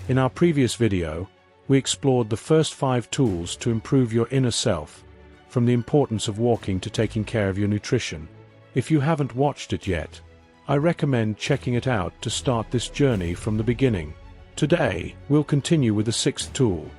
In our previous video, we explored the first 5 tools to improve your inner self, from the importance of walking to taking care of your nutrition. If you haven't watched it yet, I recommend checking it out to start this journey from the beginning. Today, we'll continue with the 6th tool,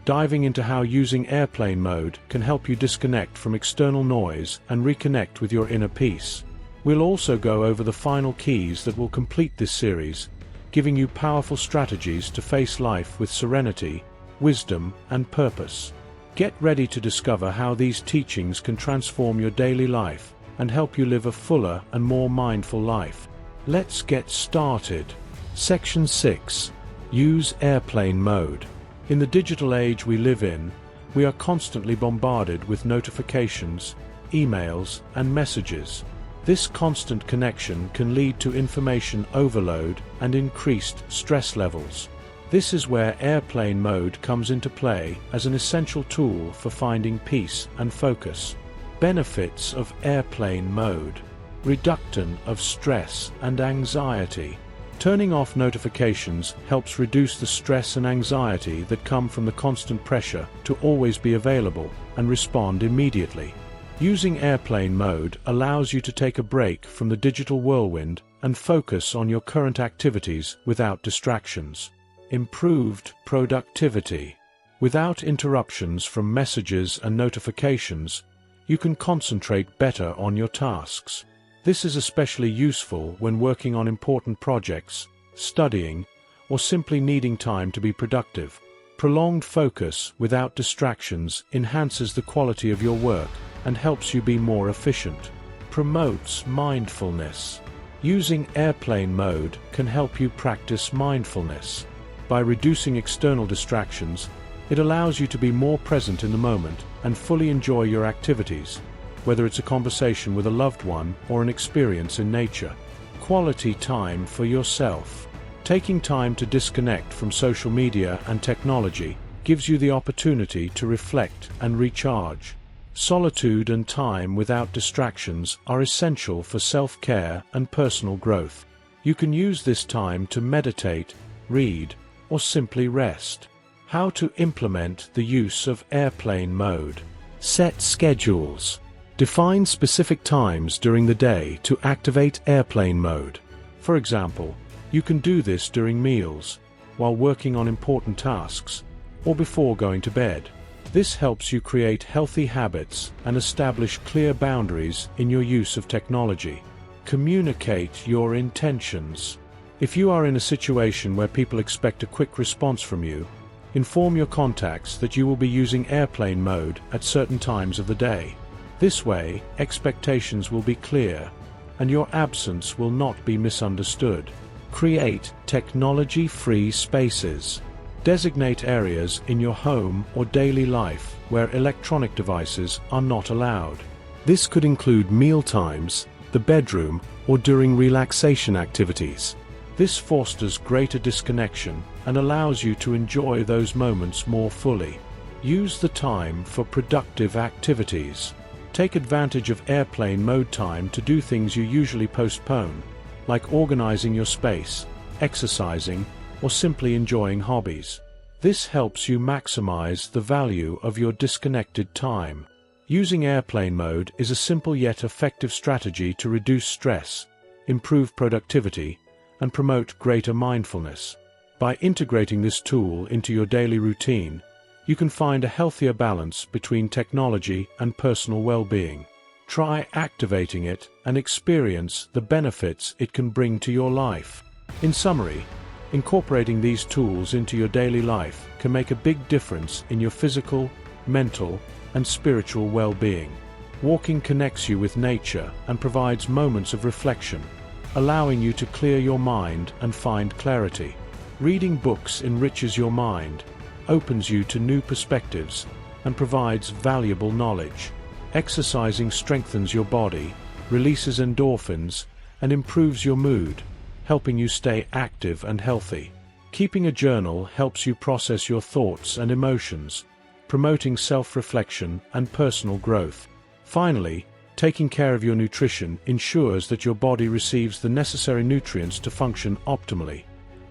diving into how using airplane mode can help you disconnect from external noise and reconnect with your inner peace. We'll also go over the final keys that will complete this series, giving you powerful strategies to face life with serenity, wisdom, and purpose. Get ready to discover how these teachings can transform your daily life and help you live a fuller and more mindful life. Let's get started. Section 6. Use airplane mode. In the digital age we live in, we are constantly bombarded with notifications, emails, and messages. This constant connection can lead to information overload and increased stress levels. This is where airplane mode comes into play as an essential tool for finding peace and focus. Benefits of airplane mode: reduction of stress and anxiety. Turning off notifications helps reduce the stress and anxiety that come from the constant pressure to always be available and respond immediately. Using airplane mode allows you to take a break from the digital whirlwind and focus on your current activities without distractions. Improved productivity. Without interruptions from messages and notifications, you can concentrate better on your tasks. This is especially useful when working on important projects, studying, or simply needing time to be productive. Prolonged focus without distractions enhances the quality of your work and helps you be more efficient. Promotes mindfulness. Using airplane mode can help you practice mindfulness. By reducing external distractions, it allows you to be more present in the moment and fully enjoy your activities, whether it's a conversation with a loved one or an experience in nature. Quality time for yourself. Taking time to disconnect from social media and technology gives you the opportunity to reflect and recharge. Solitude and time without distractions are essential for self-care and personal growth. You can use this time to meditate, read, or simply rest. How to implement the use of airplane mode. Set schedules. Define specific times during the day to activate airplane mode. For example, you can do this during meals, while working on important tasks, or before going to bed. This helps you create healthy habits and establish clear boundaries in your use of technology. Communicate your intentions. If you are in a situation where people expect a quick response from you, inform your contacts that you will be using airplane mode at certain times of the day. This way, expectations will be clear, and your absence will not be misunderstood. Create technology-free spaces. Designate areas in your home or daily life where electronic devices are not allowed. This could include meal times, the bedroom, or during relaxation activities. This fosters greater disconnection and allows you to enjoy those moments more fully. Use the time for productive activities. Take advantage of airplane mode time to do things you usually postpone, like organizing your space, exercising, or simply enjoying hobbies. This helps you maximize the value of your disconnected time. Using airplane mode is a simple yet effective strategy to reduce stress, improve productivity, and promote greater mindfulness. By integrating this tool into your daily routine, you can find a healthier balance between technology and personal well-being. Try activating it and experience the benefits it can bring to your life. In summary, incorporating these tools into your daily life can make a big difference in your physical, mental, and spiritual well-being. Walking connects you with nature and provides moments of reflection, allowing you to clear your mind and find clarity. Reading books enriches your mind, opens you to new perspectives, and provides valuable knowledge. Exercising strengthens your body, releases endorphins, and improves your mood, helping you stay active and healthy. Keeping a journal helps you process your thoughts and emotions, promoting self-reflection and personal growth. Finally, taking care of your nutrition ensures that your body receives the necessary nutrients to function optimally.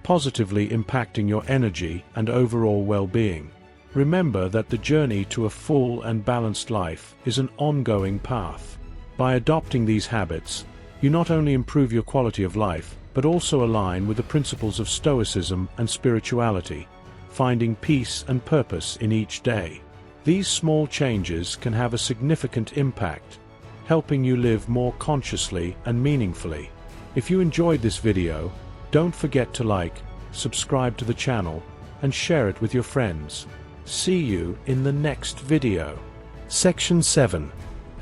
positively impacting your energy and overall well-being. Remember that the journey to a full and balanced life is an ongoing path. By adopting these habits, you not only improve your quality of life, but also align with the principles of Stoicism and spirituality, finding peace and purpose in each day. These small changes can have a significant impact, helping you live more consciously and meaningfully. If you enjoyed this video, don't forget to like, subscribe to the channel, and share it with your friends. See you in the next video. Section 7.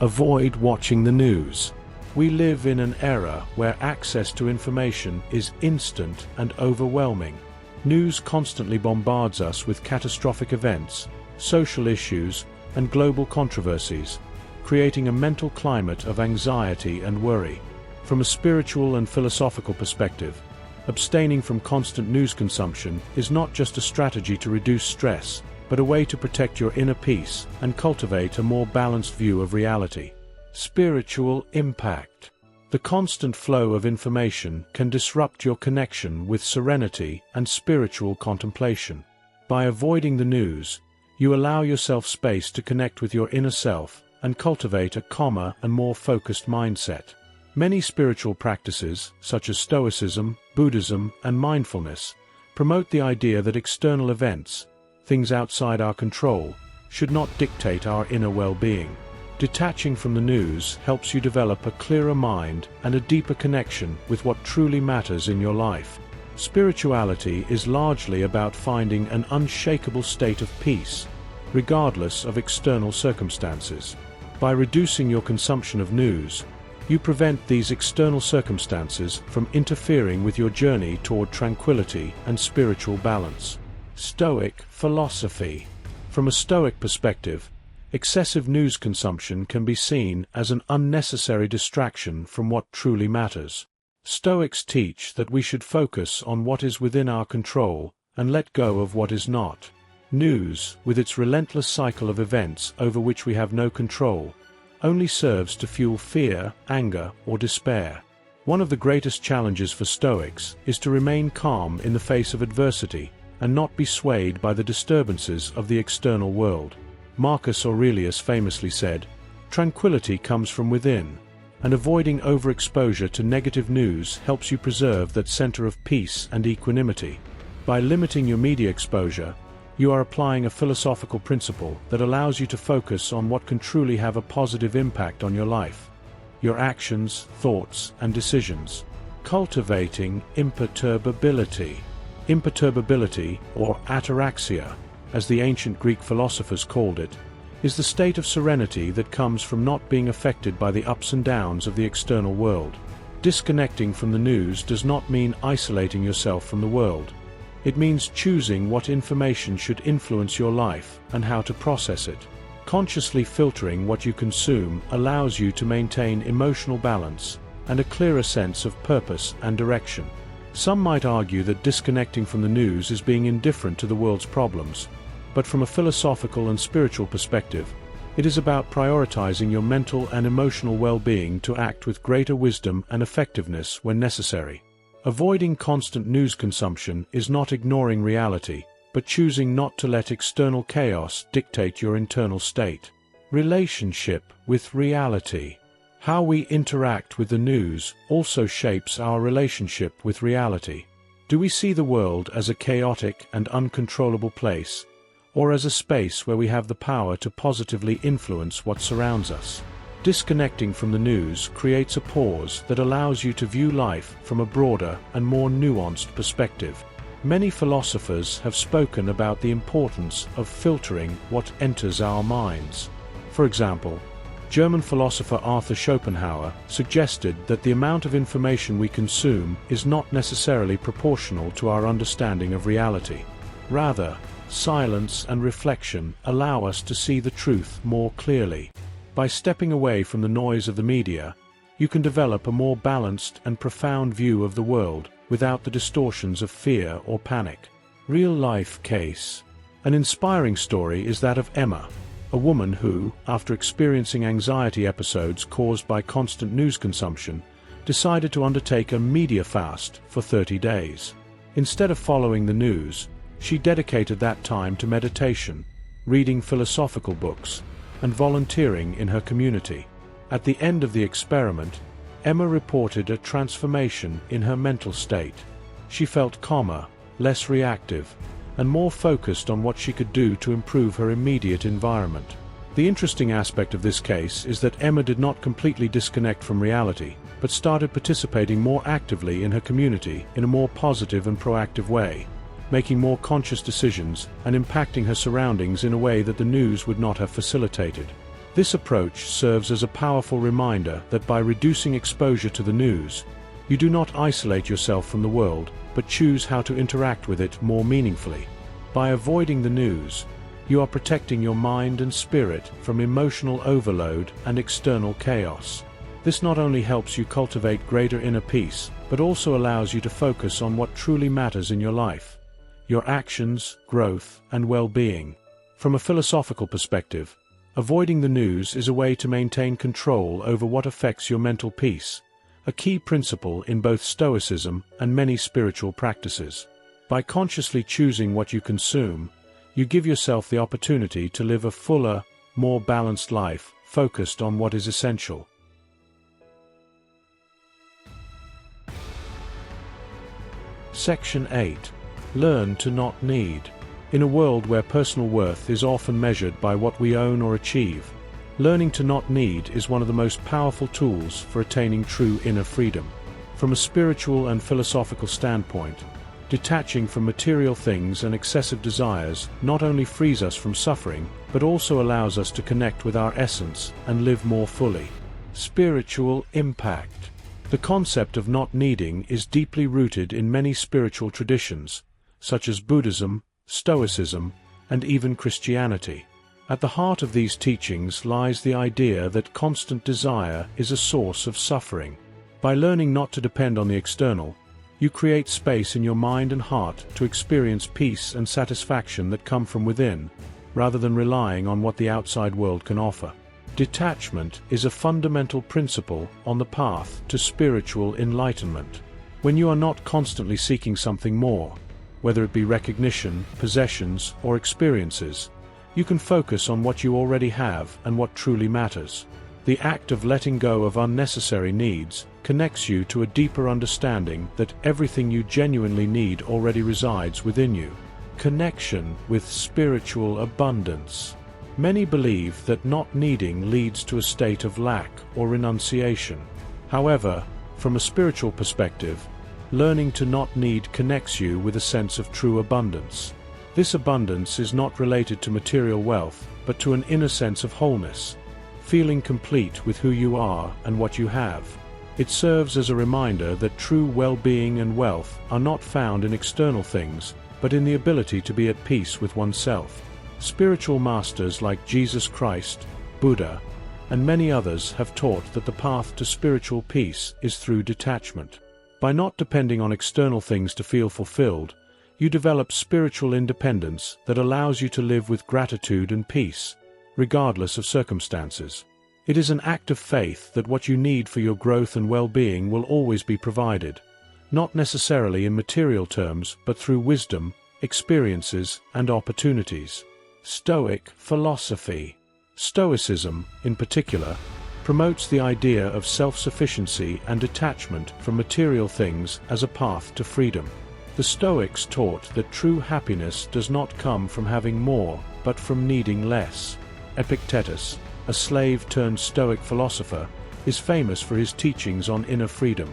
Avoid watching the news. We live in an era where access to information is instant and overwhelming. News constantly bombards us with catastrophic events, social issues, and global controversies, creating a mental climate of anxiety and worry. From a spiritual and philosophical perspective, abstaining from constant news consumption is not just a strategy to reduce stress, but a way to protect your inner peace and cultivate a more balanced view of reality. Spiritual impact. The constant flow of information can disrupt your connection with serenity and spiritual contemplation. By avoiding the news, you allow yourself space to connect with your inner self and cultivate a calmer and more focused mindset. Many spiritual practices, such as Stoicism, Buddhism, and mindfulness, promote the idea that external events, things outside our control, should not dictate our inner well-being. Detaching from the news helps you develop a clearer mind and a deeper connection with what truly matters in your life. Spirituality is largely about finding an unshakable state of peace, regardless of external circumstances. By reducing your consumption of news, you prevent these external circumstances from interfering with your journey toward tranquility and spiritual balance. Stoic philosophy. From a Stoic perspective, excessive news consumption can be seen as an unnecessary distraction from what truly matters. Stoics teach that we should focus on what is within our control and let go of what is not. News, with its relentless cycle of events over which we have no control, only serves to fuel fear, anger, or despair. One of the greatest challenges for Stoics is to remain calm in the face of adversity and not be swayed by the disturbances of the external world. Marcus Aurelius famously said, "Tranquility comes from within," and avoiding overexposure to negative news helps you preserve that center of peace and equanimity. By limiting your media exposure, you are applying a philosophical principle that allows you to focus on what can truly have a positive impact on your life, your actions, thoughts, and decisions. Cultivating imperturbability. Imperturbability, or ataraxia, as the ancient Greek philosophers called it, is the state of serenity that comes from not being affected by the ups and downs of the external world. Disconnecting from the news does not mean isolating yourself from the world. It means choosing what information should influence your life and how to process it. Consciously filtering what you consume allows you to maintain emotional balance and a clearer sense of purpose and direction. Some might argue that disconnecting from the news is being indifferent to the world's problems, but from a philosophical and spiritual perspective, it is about prioritizing your mental and emotional well-being to act with greater wisdom and effectiveness when necessary. Avoiding constant news consumption is not ignoring reality, but choosing not to let external chaos dictate your internal state. Relationship with reality. How we interact with the news also shapes our relationship with reality. Do we see the world as a chaotic and uncontrollable place, or as a space where we have the power to positively influence what surrounds us? Disconnecting from the news creates a pause that allows you to view life from a broader and more nuanced perspective. Many philosophers have spoken about the importance of filtering what enters our minds. For example, German philosopher Arthur Schopenhauer suggested that the amount of information we consume is not necessarily proportional to our understanding of reality. Rather, silence and reflection allow us to see the truth more clearly. By stepping away from the noise of the media, you can develop a more balanced and profound view of the world without the distortions of fear or panic. Real-life case. An inspiring story is that of Emma, a woman who, after experiencing anxiety episodes caused by constant news consumption, decided to undertake a media fast for 30 days. Instead of following the news, she dedicated that time to meditation, reading philosophical books, and volunteering in her community. At the end of the experiment, Emma reported a transformation in her mental state. She felt calmer, less reactive, and more focused on what she could do to improve her immediate environment. The interesting aspect of this case is that Emma did not completely disconnect from reality, but started participating more actively in her community in a more positive and proactive way, making more conscious decisions and impacting her surroundings in a way that the news would not have facilitated. This approach serves as a powerful reminder that by reducing exposure to the news, you do not isolate yourself from the world, but choose how to interact with it more meaningfully. By avoiding the news, you are protecting your mind and spirit from emotional overload and external chaos. This not only helps you cultivate greater inner peace, but also allows you to focus on what truly matters in your life: your actions, growth, and well-being. From a philosophical perspective, avoiding the news is a way to maintain control over what affects your mental peace, a key principle in both Stoicism and many spiritual practices. By consciously choosing what you consume, you give yourself the opportunity to live a fuller, more balanced life, focused on what is essential. Section 8. Learn to not need. In a world where personal worth is often measured by what we own or achieve, learning to not need is one of the most powerful tools for attaining true inner freedom. From a spiritual and philosophical standpoint, detaching from material things and excessive desires not only frees us from suffering, but also allows us to connect with our essence and live more fully. Spiritual impact. The concept of not needing is deeply rooted in many spiritual traditions, such as Buddhism, Stoicism, and even Christianity. At the heart of these teachings lies the idea that constant desire is a source of suffering. By learning not to depend on the external, you create space in your mind and heart to experience peace and satisfaction that come from within, rather than relying on what the outside world can offer. Detachment is a fundamental principle on the path to spiritual enlightenment. When you are not constantly seeking something more, whether it be recognition, possessions, or experiences, you can focus on what you already have and what truly matters. The act of letting go of unnecessary needs connects you to a deeper understanding that everything you genuinely need already resides within you. Connection with spiritual abundance. Many believe that not needing leads to a state of lack or renunciation. However, from a spiritual perspective, learning to not need connects you with a sense of true abundance. This abundance is not related to material wealth, but to an inner sense of wholeness, feeling complete with who you are and what you have. It serves as a reminder that true well-being and wealth are not found in external things, but in the ability to be at peace with oneself. Spiritual masters like Jesus Christ, Buddha, and many others have taught that the path to spiritual peace is through detachment. By not depending on external things to feel fulfilled, you develop spiritual independence that allows you to live with gratitude and peace, regardless of circumstances. It is an act of faith that what you need for your growth and well-being will always be provided, not necessarily in material terms, but through wisdom, experiences, and opportunities. Stoic philosophy. Stoicism, in particular, promotes the idea of self-sufficiency and detachment from material things as a path to freedom. The Stoics taught that true happiness does not come from having more, but from needing less. Epictetus, a slave-turned-Stoic philosopher, is famous for his teachings on inner freedom.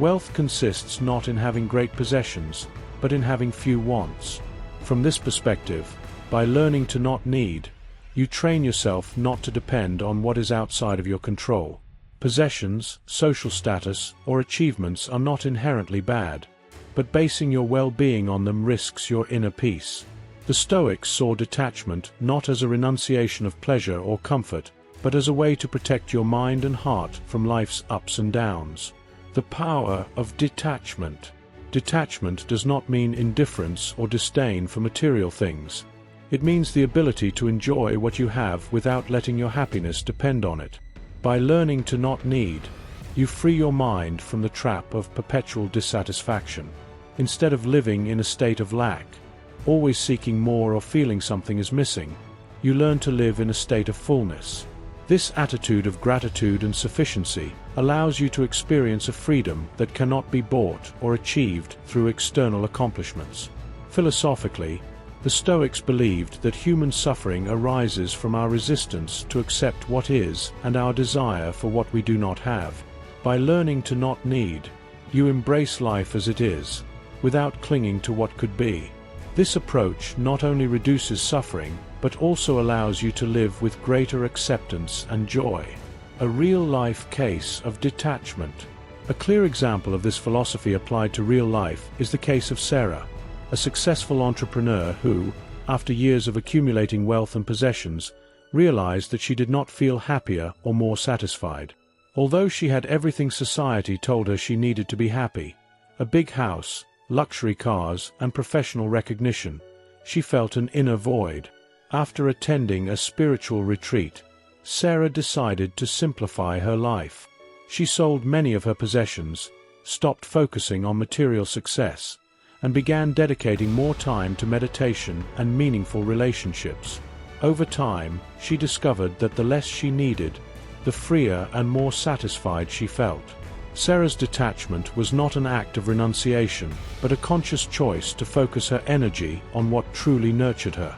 Wealth consists not in having great possessions, but in having few wants. From this perspective, by learning to not need, you train yourself not to depend on what is outside of your control. Possessions, social status, or achievements are not inherently bad, but basing your well-being on them risks your inner peace. The Stoics saw detachment not as a renunciation of pleasure or comfort, but as a way to protect your mind and heart from life's ups and downs. The power of detachment. Detachment does not mean indifference or disdain for material things. It means the ability to enjoy what you have without letting your happiness depend on it. By learning to not need, you free your mind from the trap of perpetual dissatisfaction. Instead of living in a state of lack, always seeking more or feeling something is missing, you learn to live in a state of fullness. This attitude of gratitude and sufficiency allows you to experience a freedom that cannot be bought or achieved through external accomplishments. Philosophically, the Stoics believed that human suffering arises from our resistance to accept what is and our desire for what we do not have. By learning to not need, you embrace life as it is, without clinging to what could be. This approach not only reduces suffering, but also allows you to live with greater acceptance and joy. A real-life case of detachment. A clear example of this philosophy applied to real life is the case of Sarah, a successful entrepreneur who, after years of accumulating wealth and possessions, realized that she did not feel happier or more satisfied. Although she had everything society told her she needed to be happy, a big house, luxury cars, and professional recognition, she felt an inner void. After attending a spiritual retreat, Sarah decided to simplify her life. She sold many of her possessions, stopped focusing on material success, and began dedicating more time to meditation and meaningful relationships. Over time, she discovered that the less she needed, the freer and more satisfied she felt. Sarah's detachment was not an act of renunciation, but a conscious choice to focus her energy on what truly nurtured her.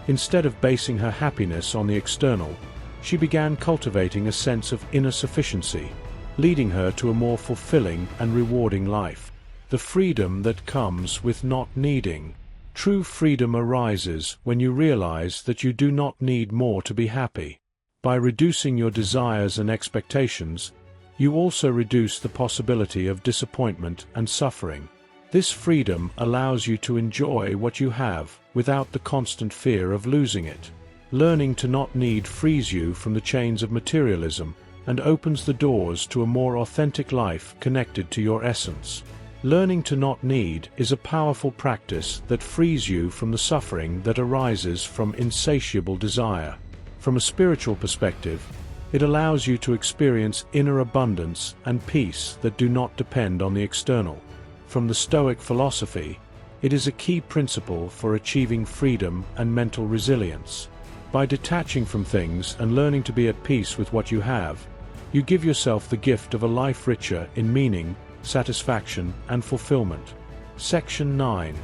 Instead of basing her happiness on the external, she began cultivating a sense of inner sufficiency, leading her to a more fulfilling and rewarding life. The freedom that comes with not needing. True freedom arises when you realize that you do not need more to be happy. By reducing your desires and expectations, you also reduce the possibility of disappointment and suffering. This freedom allows you to enjoy what you have without the constant fear of losing it. Learning to not need frees you from the chains of materialism and opens the doors to a more authentic life connected to your essence. Learning to not need is a powerful practice that frees you from the suffering that arises from insatiable desire. From a spiritual perspective, it allows you to experience inner abundance and peace that do not depend on the external. From the Stoic philosophy, it is a key principle for achieving freedom and mental resilience. By detaching from things and learning to be at peace with what you have, you give yourself the gift of a life richer in meaning, satisfaction, and fulfillment. Section 9.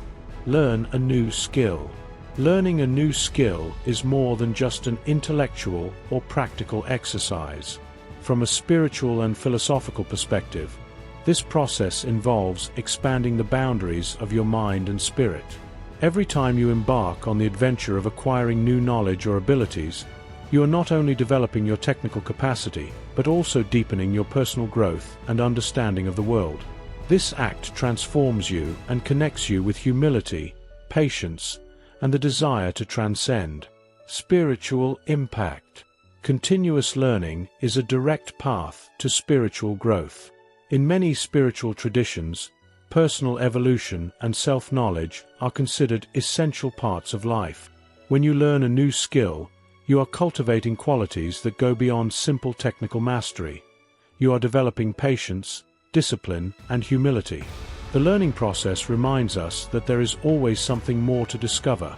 Learn a new skill. Learning a new skill is more than just an intellectual or practical exercise. From a spiritual and philosophical perspective, this process involves expanding the boundaries of your mind and spirit. Every time you embark on the adventure of acquiring new knowledge or abilities, you are not only developing your technical capacity, but also deepening your personal growth and understanding of the world. This act transforms you and connects you with humility, patience, and the desire to transcend. Spiritual impact. Continuous learning is a direct path to spiritual growth. In many spiritual traditions, personal evolution and self-knowledge are considered essential parts of life. When you learn a new skill, you are cultivating qualities that go beyond simple technical mastery. You are developing patience, discipline, and humility. The learning process reminds us that there is always something more to discover,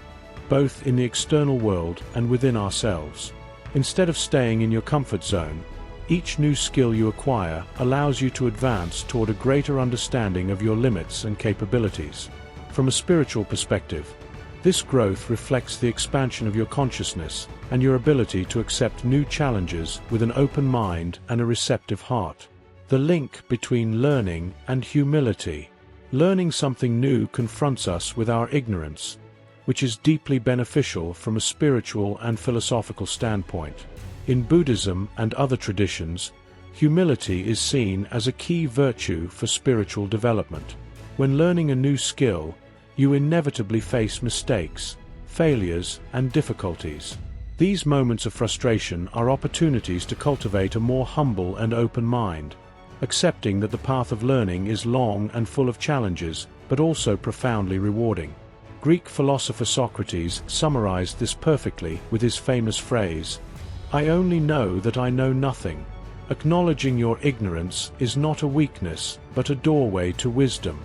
both in the external world and within ourselves. Instead of staying in your comfort zone, each new skill you acquire allows you to advance toward a greater understanding of your limits and capabilities. From a spiritual perspective, this growth reflects the expansion of your consciousness and your ability to accept new challenges with an open mind and a receptive heart. The link between learning and humility. Learning something new confronts us with our ignorance, which is deeply beneficial from a spiritual and philosophical standpoint. In Buddhism and other traditions, humility is seen as a key virtue for spiritual development. When learning a new skill, you inevitably face mistakes, failures, and difficulties. These moments of frustration are opportunities to cultivate a more humble and open mind, accepting that the path of learning is long and full of challenges, but also profoundly rewarding. Greek philosopher Socrates summarized this perfectly with his famous phrase, "I only know that I know nothing." Acknowledging your ignorance is not a weakness, but a doorway to wisdom.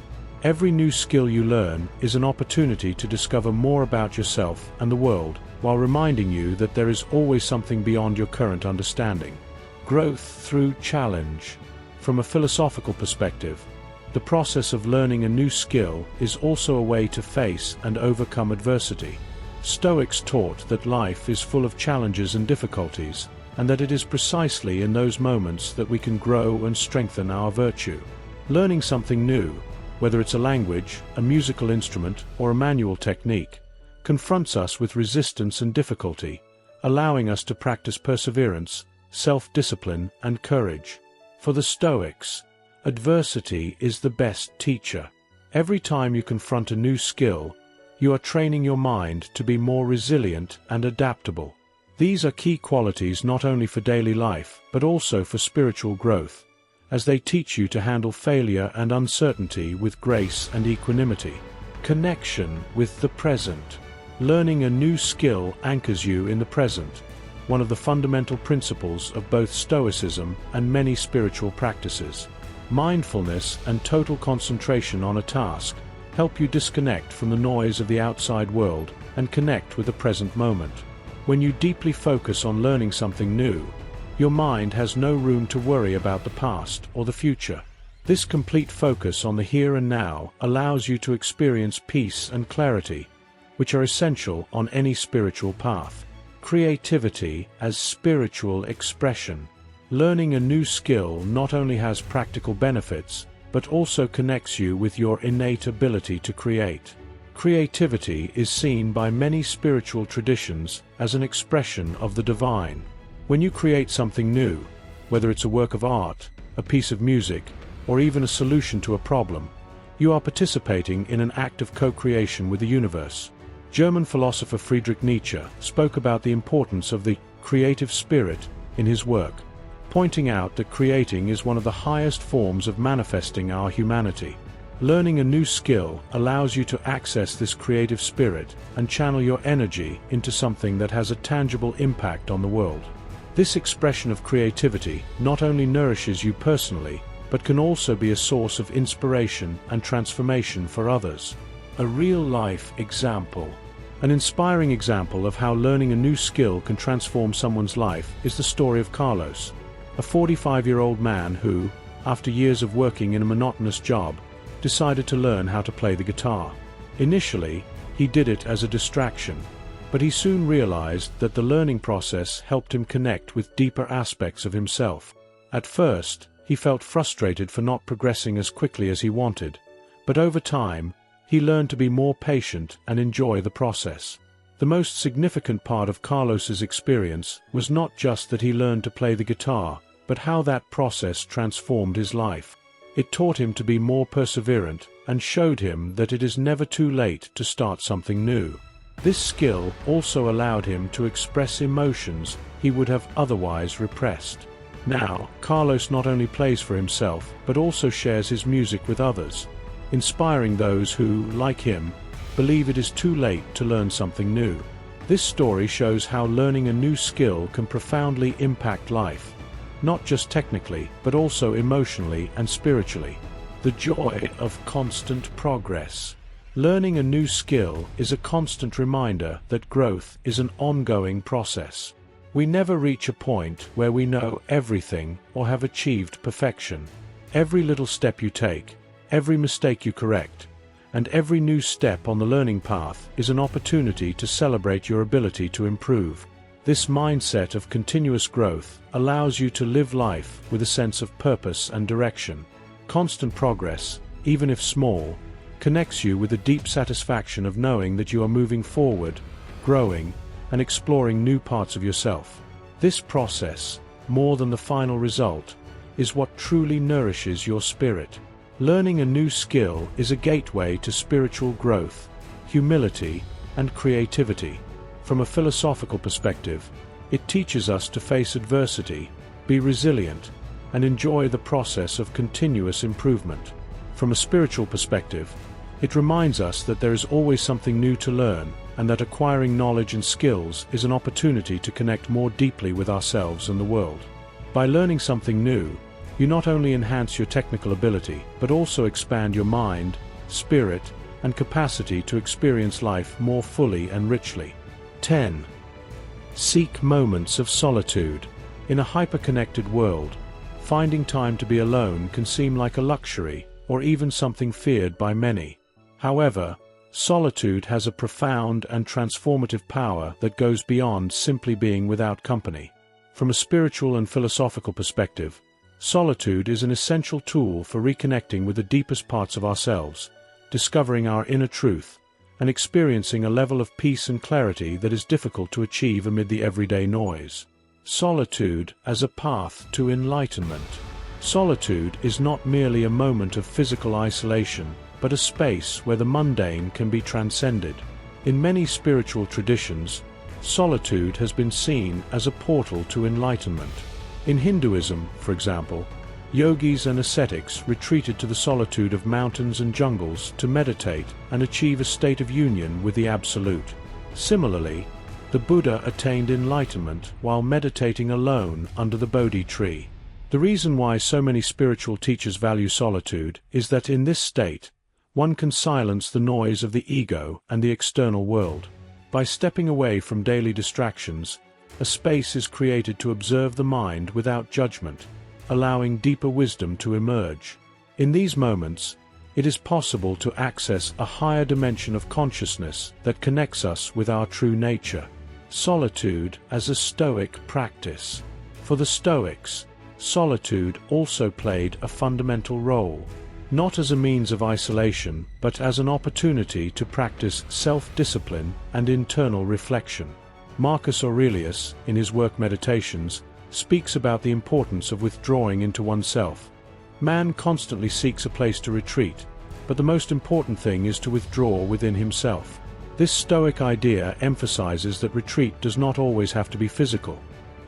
Every new skill you learn is an opportunity to discover more about yourself and the world, while reminding you that there is always something beyond your current understanding. Growth through challenge. From a philosophical perspective, the process of learning a new skill is also a way to face and overcome adversity. Stoics taught that life is full of challenges and difficulties, and that it is precisely in those moments that we can grow and strengthen our virtue. Learning something new, whether it's a language, a musical instrument, or a manual technique, confronts us with resistance and difficulty, allowing us to practice perseverance, self-discipline, and courage. For the Stoics, adversity is the best teacher. Every time you confront a new skill, you are training your mind to be more resilient and adaptable. These are key qualities not only for daily life, but also for spiritual growth, as they teach you to handle failure and uncertainty with grace and equanimity. Connection with the present. Learning a new skill anchors you in the present, one of the fundamental principles of both Stoicism and many spiritual practices. Mindfulness and total concentration on a task help you disconnect from the noise of the outside world and connect with the present moment. When you deeply focus on learning something new, your mind has no room to worry about the past or the future. This complete focus on the here and now allows you to experience peace and clarity, which are essential on any spiritual path. Creativity as spiritual expression. Learning a new skill not only has practical benefits, but also connects you with your innate ability to create. Creativity is seen by many spiritual traditions as an expression of the divine. When you create something new, whether it's a work of art, a piece of music, or even a solution to a problem, you are participating in an act of co-creation with the universe. German philosopher Friedrich Nietzsche spoke about the importance of the creative spirit in his work, pointing out that creating is one of the highest forms of manifesting our humanity. Learning a new skill allows you to access this creative spirit and channel your energy into something that has a tangible impact on the world. This expression of creativity not only nourishes you personally, but can also be a source of inspiration and transformation for others. A real-life example. An inspiring example of how learning a new skill can transform someone's life is the story of Carlos, a 45-year-old man who, after years of working in a monotonous job, decided to learn how to play the guitar. Initially, he did it as a distraction, but he soon realized that the learning process helped him connect with deeper aspects of himself. At first, he felt frustrated for not progressing as quickly as he wanted, but over time, he learned to be more patient and enjoy the process. The most significant part of Carlos's experience was not just that he learned to play the guitar, but how that process transformed his life. It taught him to be more perseverant and showed him that it is never too late to start something new. This skill also allowed him to express emotions he would have otherwise repressed. Now, Carlos not only plays for himself, but also shares his music with others, inspiring those who, like him, believe it is too late to learn something new. This story shows how learning a new skill can profoundly impact life, not just technically, but also emotionally and spiritually. The joy of constant progress. Learning a new skill is a constant reminder that growth is an ongoing process. We never reach a point where we know everything or have achieved perfection. Every little step you take, every mistake you correct, and every new step on the learning path is an opportunity to celebrate your ability to improve. This mindset of continuous growth allows you to live life with a sense of purpose and direction. Constant progress, even if small, connects you with a deep satisfaction of knowing that you are moving forward, growing, and exploring new parts of yourself. This process, more than the final result, is what truly nourishes your spirit. Learning a new skill is a gateway to spiritual growth, humility, and creativity. From a philosophical perspective, it teaches us to face adversity, be resilient, and enjoy the process of continuous improvement. From a spiritual perspective, it reminds us that there is always something new to learn, and that acquiring knowledge and skills is an opportunity to connect more deeply with ourselves and the world. By learning something new, you not only enhance your technical ability, but also expand your mind, spirit, and capacity to experience life more fully and richly. 10. Seek moments of solitude. In a hyper-connected world, finding time to be alone can seem like a luxury, or even something feared by many. However, solitude has a profound and transformative power that goes beyond simply being without company. From a spiritual and philosophical perspective, solitude is an essential tool for reconnecting with the deepest parts of ourselves, discovering our inner truth, and experiencing a level of peace and clarity that is difficult to achieve amid the everyday noise. Solitude as a path to enlightenment. Solitude is not merely a moment of physical isolation, but a space where the mundane can be transcended. In many spiritual traditions, solitude has been seen as a portal to enlightenment. In Hinduism, for example, yogis and ascetics retreated to the solitude of mountains and jungles to meditate and achieve a state of union with the Absolute. Similarly, the Buddha attained enlightenment while meditating alone under the Bodhi tree. The reason why so many spiritual teachers value solitude is that in this state, one can silence the noise of the ego and the external world. By stepping away from daily distractions, a space is created to observe the mind without judgment, allowing deeper wisdom to emerge. In these moments, it is possible to access a higher dimension of consciousness that connects us with our true nature. Solitude as a Stoic practice. For the Stoics, solitude also played a fundamental role, not as a means of isolation, but as an opportunity to practice self-discipline and internal reflection. Marcus Aurelius, in his work Meditations, speaks about the importance of withdrawing into oneself. Man constantly seeks a place to retreat, but the most important thing is to withdraw within himself. This Stoic idea emphasizes that retreat does not always have to be physical.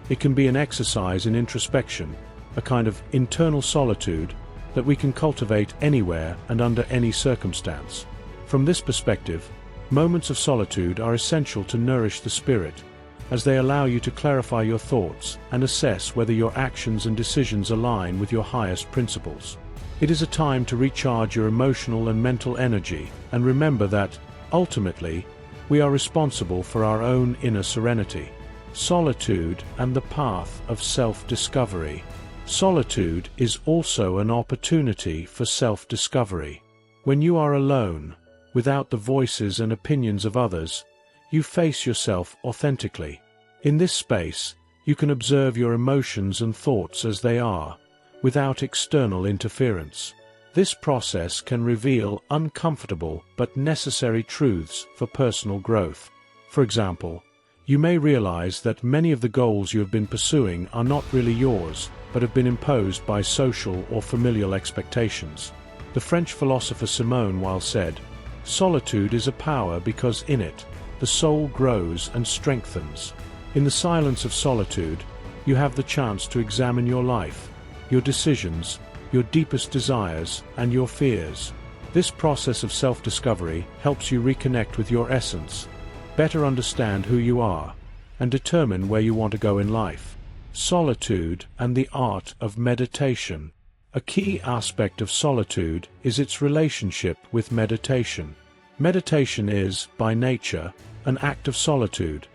It can be an exercise in introspection, a kind of internal solitude that we can cultivate anywhere and under any circumstance. From this perspective, moments of solitude are essential to nourish the spirit, as they allow you to clarify your thoughts and assess whether your actions and decisions align with your highest principles. It is a time to recharge your emotional and mental energy and remember that, ultimately, we are responsible for our own inner serenity. Solitude and the path of self-discovery. Solitude is also an opportunity for self-discovery. When you are alone, without the voices and opinions of others, you face yourself authentically. In this space, you can observe your emotions and thoughts as they are, without external interference. This process can reveal uncomfortable but necessary truths for personal growth. For example, you may realize that many of the goals you have been pursuing are not really yours, but have been imposed by social or familial expectations. The French philosopher Simone Weil said, "Solitude is a power because in it, the soul grows and strengthens." In the silence of solitude, you have the chance to examine your life, your decisions, your deepest desires, and your fears. This process of self-discovery helps you reconnect with your essence, better understand who you are, and determine where you want to go in life. Solitude and the art of meditation. A key aspect of solitude is its relationship with meditation. Meditation is, by nature, an act of solitude,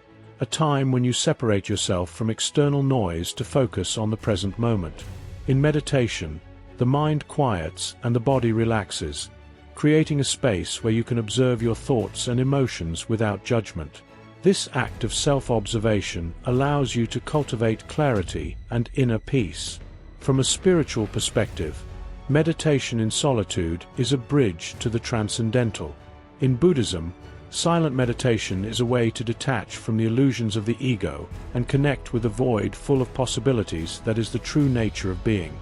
a time when you separate yourself from external noise to focus on the present moment. In meditation, the mind quiets and the body relaxes, creating a space where you can observe your thoughts and emotions without judgment. This act of self-observation allows you to cultivate clarity and inner peace. From a spiritual perspective, meditation in solitude is a bridge to the transcendental. In Buddhism, silent meditation is a way to detach from the illusions of the ego and connect with a void full of possibilities that is the true nature of being.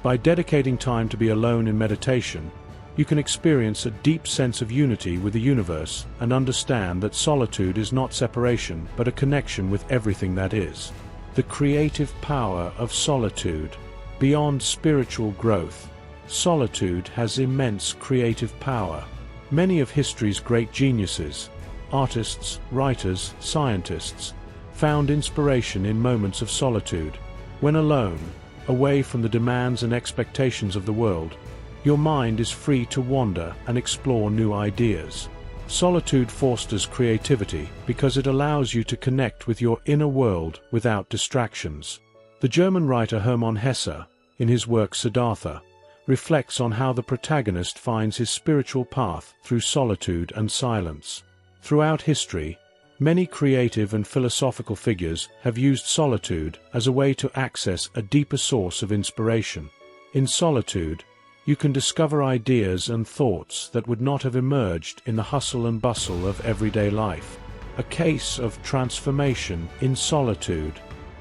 By dedicating time to be alone in meditation, you can experience a deep sense of unity with the universe and understand that solitude is not separation but a connection with everything that is. The creative power of solitude. Beyond spiritual growth, solitude has immense creative power. Many of history's great geniuses, artists, writers, scientists, found inspiration in moments of solitude. When alone, away from the demands and expectations of the world, Your mind is free to wander and explore new ideas. Solitude fosters creativity because it allows you to connect with your inner world without distractions. The German writer Hermann Hesse, in his work Siddhartha, reflects on how the protagonist finds his spiritual path through solitude and silence. Throughout history, many creative and philosophical figures have used solitude as a way to access a deeper source of inspiration. In solitude, you can discover ideas and thoughts that would not have emerged in the hustle and bustle of everyday life. A case of transformation in solitude.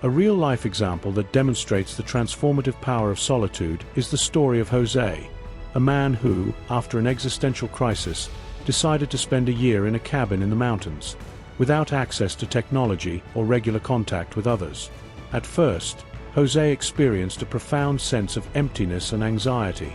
A real-life example that demonstrates the transformative power of solitude is the story of Jose, a man who, after an existential crisis, decided to spend a year in a cabin in the mountains, without access to technology or regular contact with others. At first, Jose experienced a profound sense of emptiness and anxiety,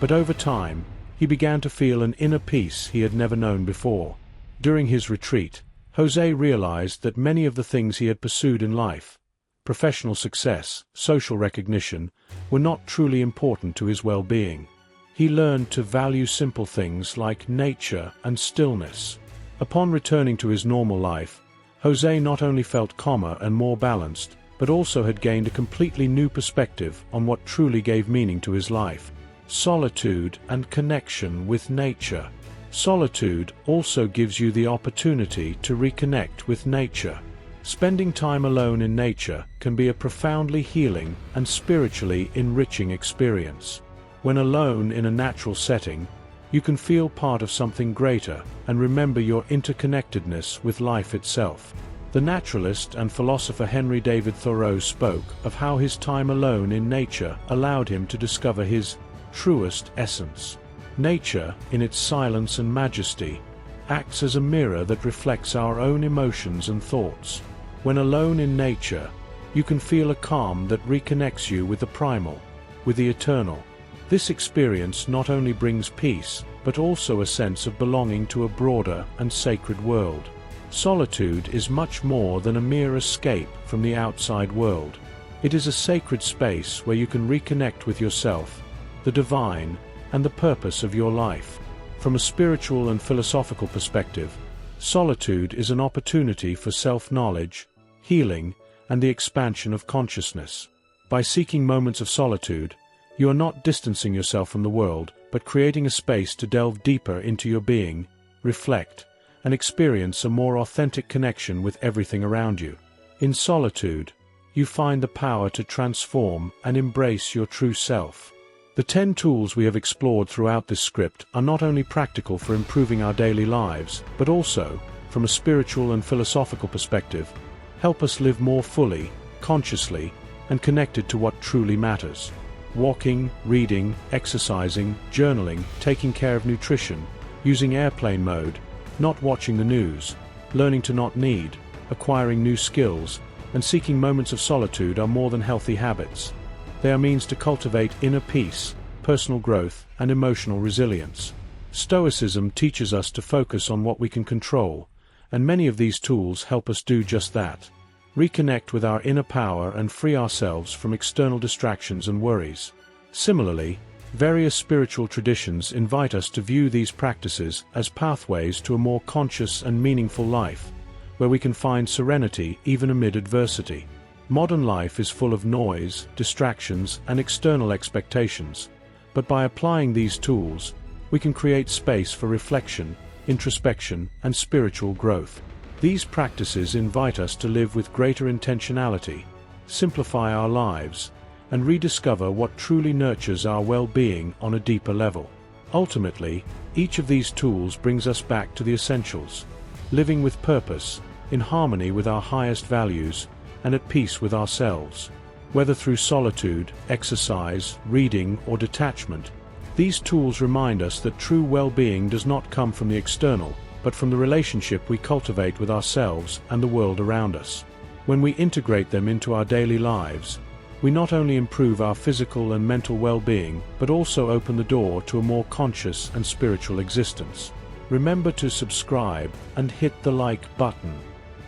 but over time, he began to feel an inner peace he had never known before. During his retreat, Jose realized that many of the things he had pursued in life, professional success, social recognition, were not truly important to his well-being. He learned to value simple things like nature and stillness. Upon returning to his normal life, Jose not only felt calmer and more balanced, but also had gained a completely new perspective on what truly gave meaning to his life: solitude and connection with nature. Solitude also gives you the opportunity to reconnect with nature. Spending time alone in nature can be a profoundly healing and spiritually enriching experience. When alone in a natural setting, you can feel part of something greater and remember your interconnectedness with life itself. The naturalist and philosopher Henry David Thoreau spoke of how his time alone in nature allowed him to discover his truest essence. Nature, in its silence and majesty, acts as a mirror that reflects our own emotions and thoughts. When alone in nature, you can feel a calm that reconnects you with the primal, with the eternal. This experience not only brings peace, but also a sense of belonging to a broader and sacred world. Solitude is much more than a mere escape from the outside world. It is a sacred space where you can reconnect with yourself, the divine, and the purpose of your life. From a spiritual and philosophical perspective, solitude is an opportunity for self-knowledge, healing, and the expansion of consciousness. By seeking moments of solitude, you are not distancing yourself from the world, but creating a space to delve deeper into your being, reflect, and experience a more authentic connection with everything around you. In solitude, you find the power to transform and embrace your true self. The 10 tools we have explored throughout this script are not only practical for improving our daily lives, but also, from a spiritual and philosophical perspective, help us live more fully, consciously, and connected to what truly matters. Walking, reading, exercising, journaling, taking care of nutrition, using airplane mode, not watching the news, learning to not need, acquiring new skills, and seeking moments of solitude are more than healthy habits. They are means to cultivate inner peace, personal growth, and emotional resilience. Stoicism teaches us to focus on what we can control, and many of these tools help us do just that. Reconnect with our inner power and free ourselves from external distractions and worries. Similarly, various spiritual traditions invite us to view these practices as pathways to a more conscious and meaningful life, where we can find serenity even amid adversity. Modern life is full of noise, distractions, and external expectations, but by applying these tools, we can create space for reflection, introspection, and spiritual growth. These practices invite us to live with greater intentionality, simplify our lives, and rediscover what truly nurtures our well-being on a deeper level. Ultimately, each of these tools brings us back to the essentials: living with purpose, in harmony with our highest values, and at peace with ourselves. Whether through solitude, exercise, reading, or detachment, these tools remind us that true well-being does not come from the external, but from the relationship we cultivate with ourselves and the world around us. When we integrate them into our daily lives, we not only improve our physical and mental well-being, but also open the door to a more conscious and spiritual existence. Remember to subscribe and hit the like button.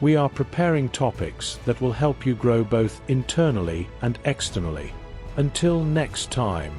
We are preparing topics that will help you grow both internally and externally. Until next time.